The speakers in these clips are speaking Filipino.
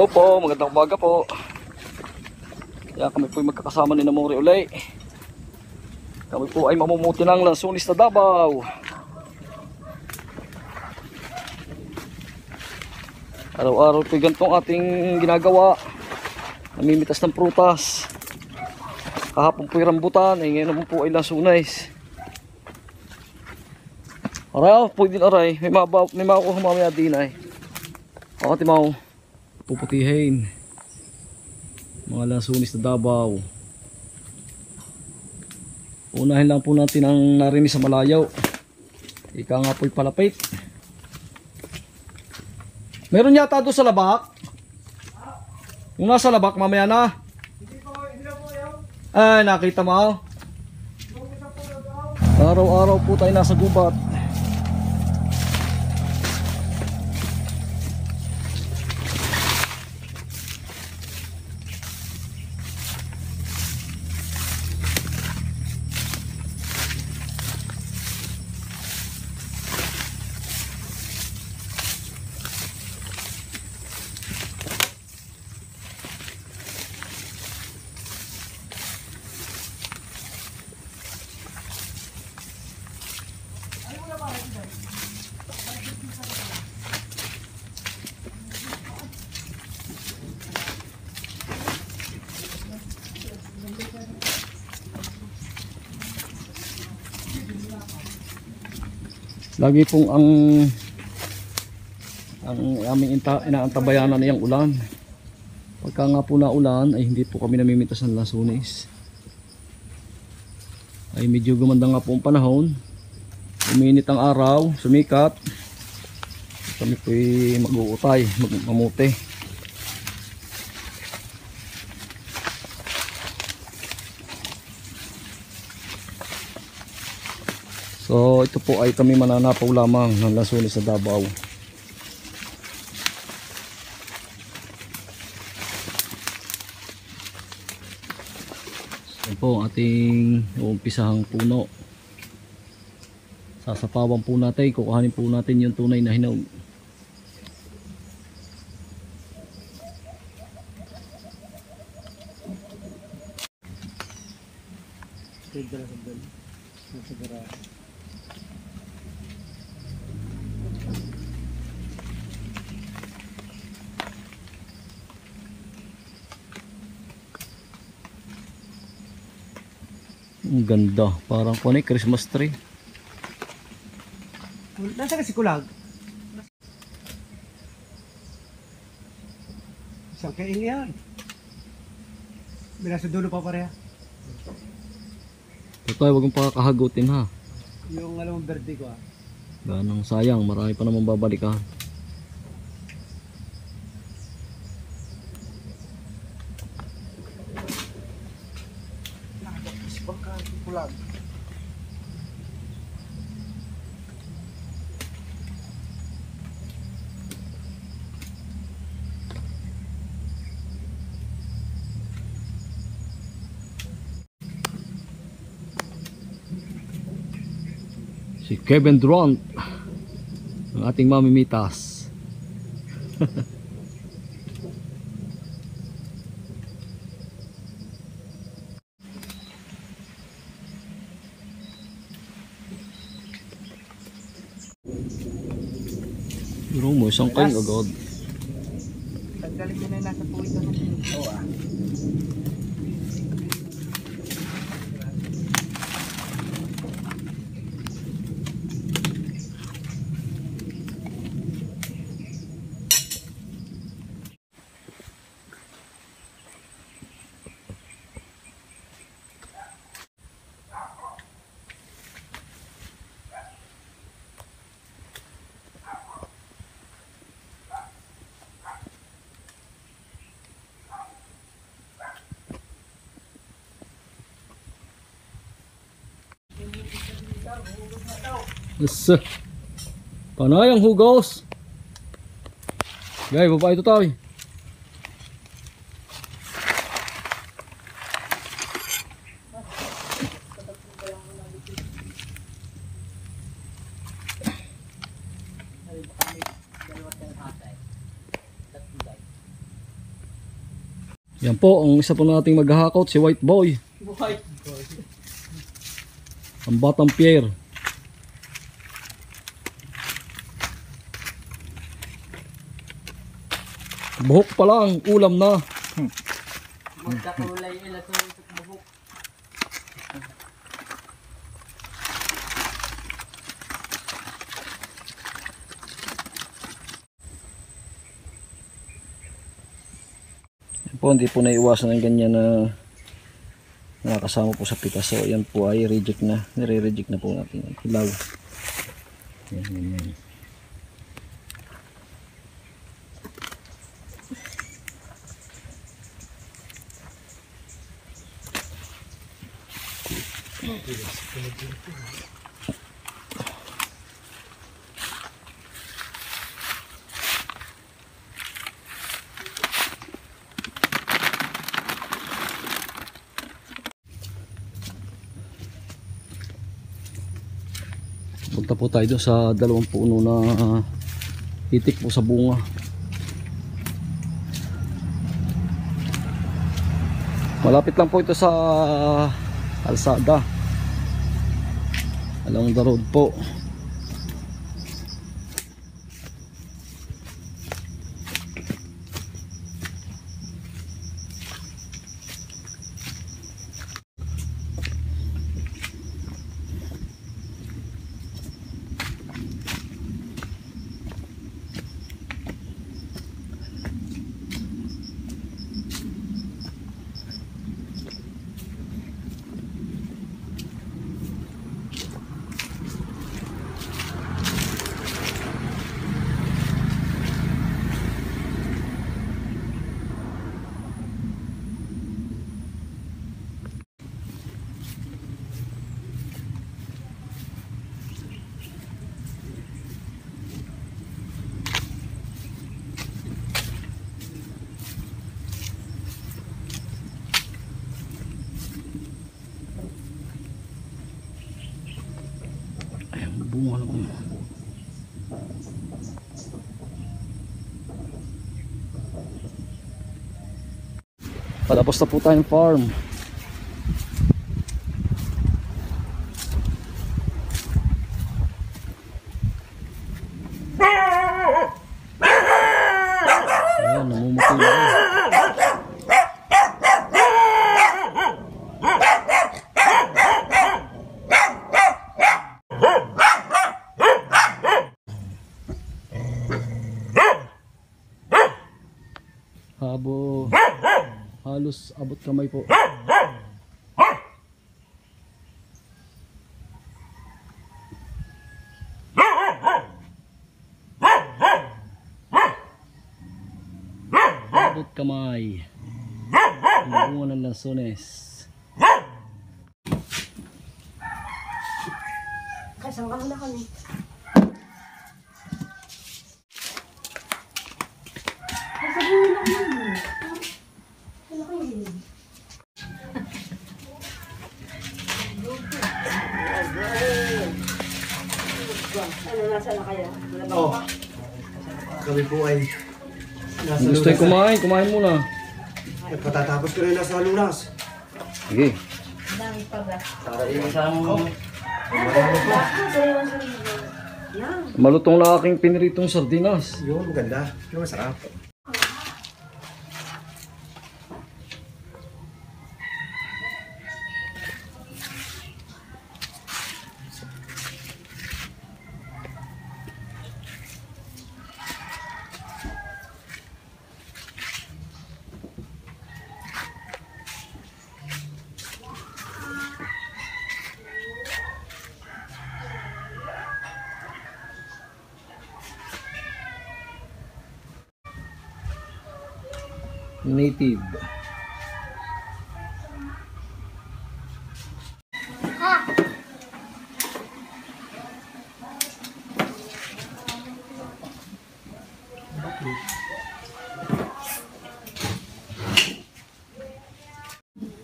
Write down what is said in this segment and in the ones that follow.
Hello po, magandang umaga po. Kaya kami po ay magkakasama ni Namori uli. Kami po ay mamumuti ng Lansunis na Davao. Araw-araw po ganitong ating ginagawa. Namimitas ng prutas. Kahapon po ay rambutan, ngayon naman po ay Lansunis. Aray, pwede din aray. May makuha mamaya din ay. Ako timaw. Puputihin mga Lansunis na Davao. Unahin lang po natin ang narinig sa malayaw. Ika nga po'y palapit. Meron yata doon sa labak. Yung nasa labak mamaya na. Ay, nakita mo. Araw-araw po tayo nasa gubat. Lagi pong ang aming inaantabayanan na yung ulan. Pagka nga po na ulan ay hindi po kami namimitas ng Lansunis. Ay medyo gumanda nga po ang panahon. Uminit ang araw, sumikat. Kami po ay mag-uutay, mamuti. So ito po ay kami mananapaw lamang ng Lansunis sa Davao. Ito po ating umpisahang puno. Sasapawan po natin, kukuhanin po natin yung tunay na hinog. Ang ganda, parang po ni Christmas tree. Nasa kasi kulag? Isang kain yan. Binasa dulo pa pareha. Ito ay wag mong pakakahagutin ha. Yung alam mong verde ko Ganang sayang, marami pa naman babalik ha. kulag. Si Kevin Durant, ang ating mamimitas. Biro mo, isang kain agad. Tanggalin mo na yung nasa puwito ng pinto Yes. Panay ang hugos. Gay, baba ito tayo. Yan po, ang isa po nating maghahakot, si White Boy. Buhay. Ang Batang Pierre. Buhok pa lang, ulam na. Magkakulay ila sa buhok. Yan po, hindi po naiwasan ng ganyan na nakakasama po sa pitas. So yan po ay reject na, nire-reject na po natin yung hilaw. Yan, ganyan. Punta po tayo doon sa dalawang puno na itik po sa bunga. Malapit lang po ito sa kalsada. Along the road po. Bunga naman. Patapos na po tayong farm. Ayan, namumuti na rin. Halos abot kamay po. Abot kamay. Ang bunga ng lansones. Kasangkang na kami. Kasabihin lang naman. Ano kayo din? Ano, nasa na kayo? Oh, kami po ay nasa Gusto yung kumain muna. Patatapos ko rin nasa lunas. Sige. Dami pa ba? Para isang Yan. Malutong na aking piniritong sardinas. yun, ganda. Yung masarap. Native.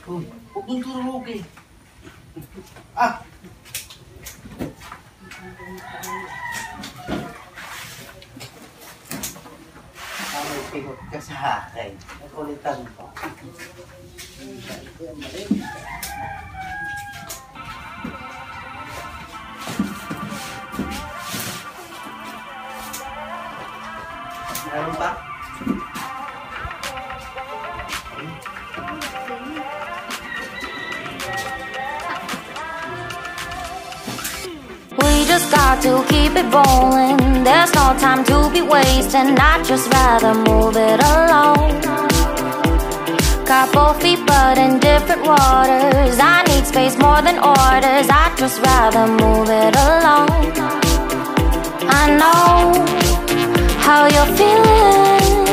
Huwag mong turugin. sa akin. Nakulitan ko. Meron pa? We just got to keep it rolling. There's no time to be wasting. I'd just rather move it along. Got both feet but in different waters. I need space more than orders. I'd just rather move it along. I know how you're feeling,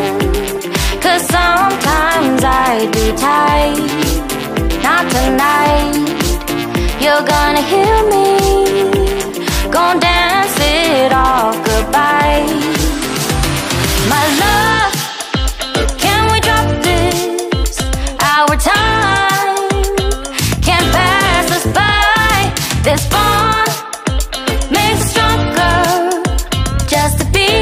'cause sometimes I'd be tight. Not tonight. You're gonna hear me. Gonna dance it off goodbye. My love, can we drop this? Our time can't pass us by. This bond makes us stronger, just to be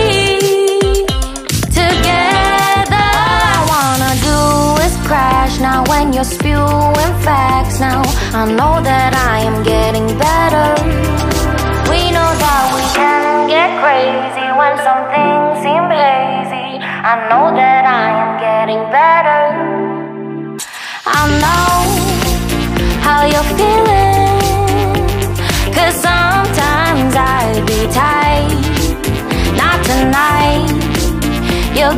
together. All I wanna do is crash now when you're spewing facts. Now I know that I am getting better. We know that we can get crazy when some things seem hazy. I know that I am getting better. I know how you're feeling, 'cause sometimes I'd be tight. Not tonight. You're